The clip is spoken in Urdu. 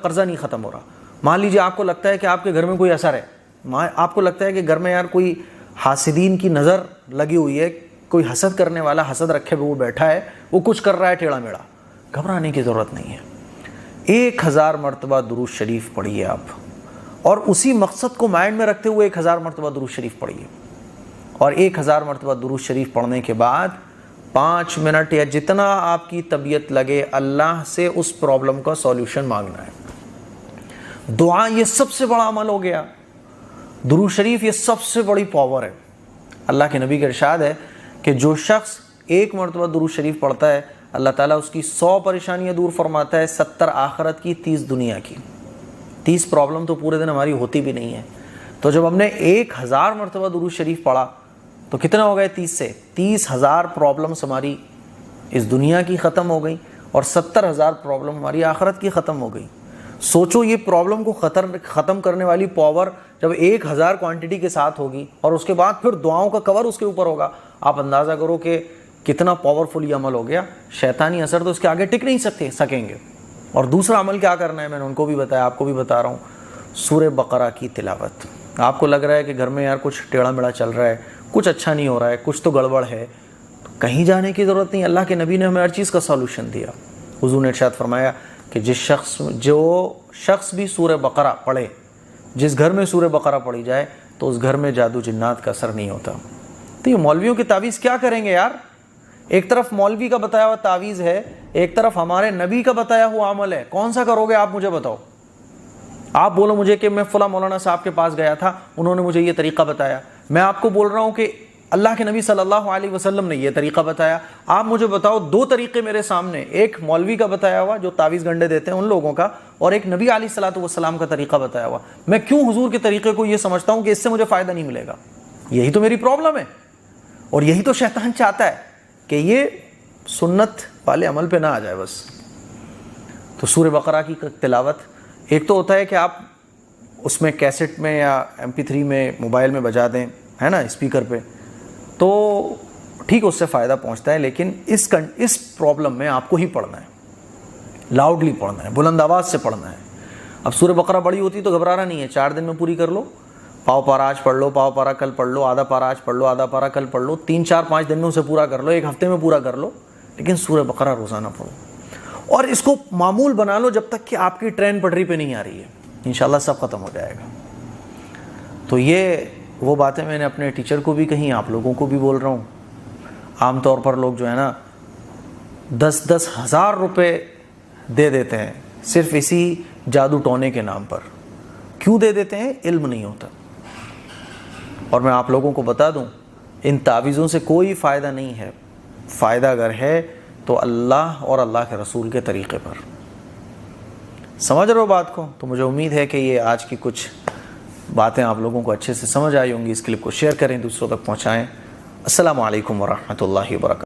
قرضہ نہیں ختم ہو رہا. مان لیجیے آپ کو لگتا ہے کہ آپ کے گھر میں کوئی اثر ہے, آپ کو لگتا ہے کہ گھر میں یار کوئی حاسدین کی نظر لگی ہوئی ہے, کوئی حسد کرنے والا حسد رکھے ہوئے وہ بیٹھا ہے, وہ کچھ کر رہا ہے ٹیڑھا میڑا. گھبرانے کی ضرورت نہیں ہے. 1000 مرتبہ درود شریف پڑھیے آپ, اور اسی مقصد کو مائنڈ میں رکھتے ہوئے 1000 مرتبہ درود شریف پڑھیے. اور 1000 مرتبہ درود شریف پڑھنے کے بعد 5 منٹ یا جتنا آپ کی طبیعت لگے اللہ سے اس پرابلم کا سولوشن مانگنا ہے. دعا یہ سب سے بڑا عمل ہو گیا. درود شریف یہ سب سے بڑی پاور ہے. اللہ کے نبی کا ارشاد ہے کہ جو شخص 1 مرتبہ درود شریف پڑھتا ہے اللہ تعالیٰ اس کی 100 پریشانیاں دور فرماتا ہے, 70 آخرت کی, 30 دنیا کی. 30 پرابلم تو پورے دن ہماری ہوتی بھی نہیں ہے. تو جب ہم نے 1000 مرتبہ درود شریف پڑھا تو کتنا ہو گئے 30 سے 30,000 پرابلمس ہماری اس دنیا کی ختم ہو گئی, اور 70,000 پرابلم ہماری آخرت کی ختم ہو گئی. سوچو یہ پرابلم کو ختم کرنے والی پاور جب 1000 کوانٹٹی کے ساتھ ہوگی, اور اس کے بعد پھر دعاؤں کا کور اس کے اوپر ہوگا, آپ اندازہ کرو کہ کتنا پاورفل یہ عمل ہو گیا. شیطانی اثر تو اس کے آگے ٹک نہیں سکیں گے. اور دوسرا عمل کیا کرنا ہے, میں نے ان کو بھی بتایا, آپ کو بھی بتا رہا ہوں, سورہ بقرہ کی تلاوت. آپ کو لگ رہا ہے کہ گھر میں یار کچھ ٹیڑھا میڑھا چل رہا ہے, کچھ اچھا نہیں ہو رہا ہے, کچھ تو گڑبڑ ہے, کہیں جانے کی ضرورت نہیں. اللہ کے نبی نے ہمیں ہر چیز کا سولوشن دیا. حضور نے ارشاد فرمایا کہ جو شخص بھی سورہ بقرہ پڑھے, جس گھر میں سورہ بقرہ پڑھی جائے تو اس گھر میں جادو جنات کا اثر نہیں ہوتا. تو یہ مولویوں کی تعویذ کیا کریں گے یار؟ ایک طرف مولوی کا بتایا ہوا تعویذ ہے, ایک طرف ہمارے نبی کا بتایا ہوا عمل ہے. کون سا کرو گے آپ مجھے بتاؤ. آپ بولو مجھے کہ میں فلاں مولانا صاحب کے پاس گیا تھا, انہوں نے مجھے یہ طریقہ بتایا. میں آپ کو بول رہا ہوں کہ اللہ کے نبی صلی اللہ علیہ وسلم نے یہ طریقہ بتایا. آپ مجھے بتاؤ 2 طریقے میرے سامنے, ایک مولوی کا بتایا ہوا جو تعویذ گنڈے دیتے ہیں ان لوگوں کا, اور ایک نبی علیہ الصلوۃ والسلام کا طریقہ بتایا ہوا. میں کیوں حضور کے طریقے کو یہ سمجھتا ہوں کہ اس سے مجھے فائدہ نہیں ملے گا؟ یہی تو میری پرابلم ہے, اور یہی تو شیطان چاہتا ہے کہ یہ سنت والے عمل پہ نہ آ جائے بس. تو سورہ بقرہ کی تلاوت, ایک تو ہوتا ہے کہ آپ اس میں کیسٹ میں یا MP3 میں موبائل میں بجا دیں, ہے نا, اسپیکر پہ, تو ٹھیک اس سے فائدہ پہنچتا ہے, لیکن اس پرابلم میں آپ کو ہی پڑھنا ہے, لاؤڈلی پڑھنا ہے, بلند آواز سے پڑھنا ہے. اب سورہ بقرہ بڑی ہوتی تو گھبرانا نہیں ہے, 4 دن میں پوری کر لو. پاؤ پارا آج پڑھ لو, پاؤ پارا کل پڑھ لو, آدھا پارا آج پڑھ لو, آدھا پارا کل پڑھ لو, 3 4 5 دن میں اسے پورا کر لو, 1 ہفتے میں پورا کر لو, لیکن سورہ بقرہ روزانہ پڑھو. اور اس کو معمول بنا لو جب تک کہ آپ کی ٹرین پٹری پہ نہیں آ رہی ہے, انشاءاللہ سب ختم ہو جائے گا. تو یہ وہ باتیں میں نے اپنے ٹیچر کو بھی کہیں, آپ لوگوں کو بھی بول رہا ہوں. عام طور پر لوگ جو ہے نا 10 ہزار روپے دے دیتے ہیں صرف اسی جادو ٹونے کے نام پر. کیوں دے دیتے ہیں؟ علم نہیں ہوتا. اور میں آپ لوگوں کو بتا دوں, ان تعویذوں سے کوئی فائدہ نہیں ہے. فائدہ اگر ہے تو اللہ اور اللہ کے رسول کے طریقے پر. سمجھ رہے ہو بات کو؟ تو مجھے امید ہے کہ یہ آج کی کچھ باتیں آپ لوگوں کو اچھے سے سمجھ آئی ہوں گی. اس کلپ کو شیئر کریں, دوسروں تک پہنچائیں. السلام علیکم ورحمۃ اللہ وبرکاتہ.